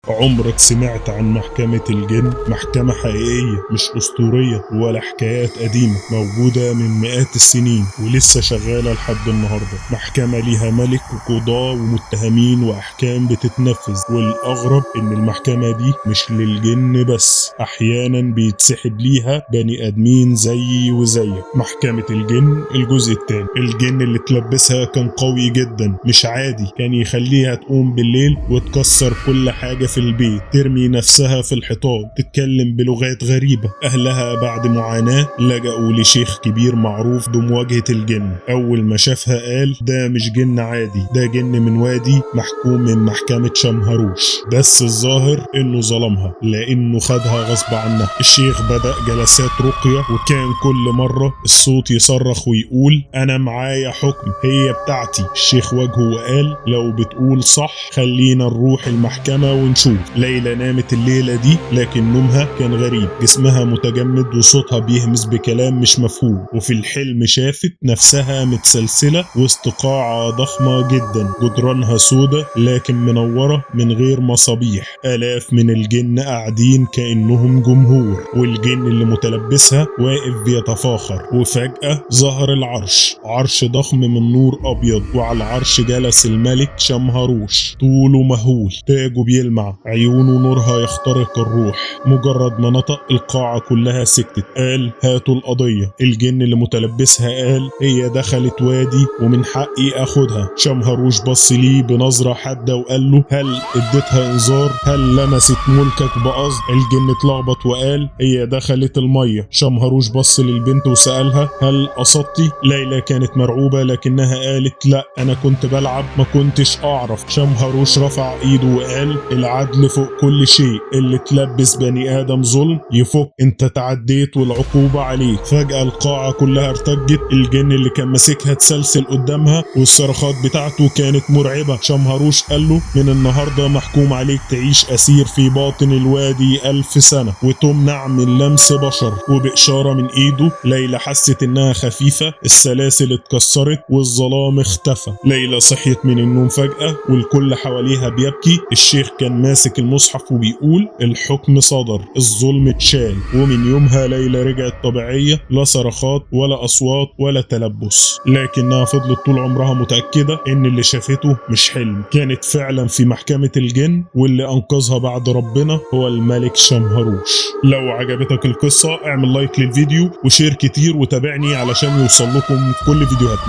عمرك سمعت عن محكمة الجن؟ محكمة حقيقية مش أسطورية ولا حكايات قديمة، موجودة من مئات السنين ولسه شغالة لحد النهاردة. محكمة ليها ملك وقضاة ومتهمين وأحكام بتتنفذ، والأغرب إن المحكمة دي مش للجن بس، أحيانا بيتسحب ليها بني آدمين زيي وزيك. محكمة الجن الجزء الثاني. الجن اللي تلبسها كان قوي جدا، مش عادي، كان يخليها تقوم بالليل وتكسر كل حاجة في البيت، ترمي نفسها في الحيطان، تتكلم بلغات غريبة. أهلها بعد معاناة لجأوا لشيخ كبير معروف بمواجهة الجن. أول ما شافها قال ده مش جن عادي، ده جن من وادي محكوم من محكمة شمهروش، بس الظاهر إنه ظلمها لأنه خدها غصب عنها. الشيخ بدأ جلسات رقية، وكان كل مرة الصوت يصرخ ويقول أنا معايا حكم، هي بتاعتي. الشيخ واجهه وقال لو بتقول صح خلينا نروح المحكمة ونشوف. ليلى نامت الليلة دي، لكن نومها كان غريب، جسمها متجمد وصوتها بيهمس بكلام مش مفهوم. وفي الحلم شافت نفسها متسلسلة وسط قاعة ضخمة جدا، جدرانها سودة لكن منورة من غير مصابيح. آلاف من الجن قاعدين كأنهم جمهور، والجن اللي متلبسها واقف بيتفاخر. وفجأة ظهر العرش، عرش ضخم من نور أبيض، وعلى العرش جلس الملك شمهروش، طوله مهول، تاجه بيلمع، عيونه نورها يخترق الروح. مجرد ما نطق القاعة كلها سكتت. قال هاتوا القضية. الجن اللي متلبسها قال هي دخلت وادي ومن حقي اخدها. شمهروش بص ليه بنظرة حادة وقال له هل اديتها انذار؟ هل لمست ملكك بقصد؟ الجن اتلخبط وقال هي دخلت المية. شمهروش بص للبنت وسألها هل قصدتي؟ ليلى كانت مرعوبة لكنها قالت لا، انا كنت بلعب، ما كنتش اعرف. شمهروش رفع ايده وقال العدل فوق كل شيء، اللي تلبس بني ادم ظلم يفك، انت تعديت والعقوبة عليك. فجأة القاعة كلها ارتجت، الجن اللي كان ماسكها اتسلسل قدامها والصرخات بتاعته كانت مرعبة. شمهروش قال له من النهاردة محكوم عليك تعيش اسير في باطن الوادي 1000 سنة وتمنع من لمس بشر. وبإشارة من ايده ليلى حست انها خفيفة، السلاسل اتكسرت والظلام اختفى. ليلى صحيت من النوم فجأة والكل حواليها بيبكي. الشيخ كان ماسك المصحف وبيقول الحكم صدر، الظلم اتشال. ومن يومها ليلى رجعت طبيعية، لا صرخات ولا أصوات ولا تلبس، لكنها فضلت طول عمرها متأكدة إن اللي شافته مش حلم، كانت فعلا في محكمة الجن، واللي أنقذها بعد ربنا هو الملك شمهروش. لو عجبتك القصة اعمل لايك للفيديو وشير كتير، وتابعني علشان يوصل لكم كل فيديوهاتنا.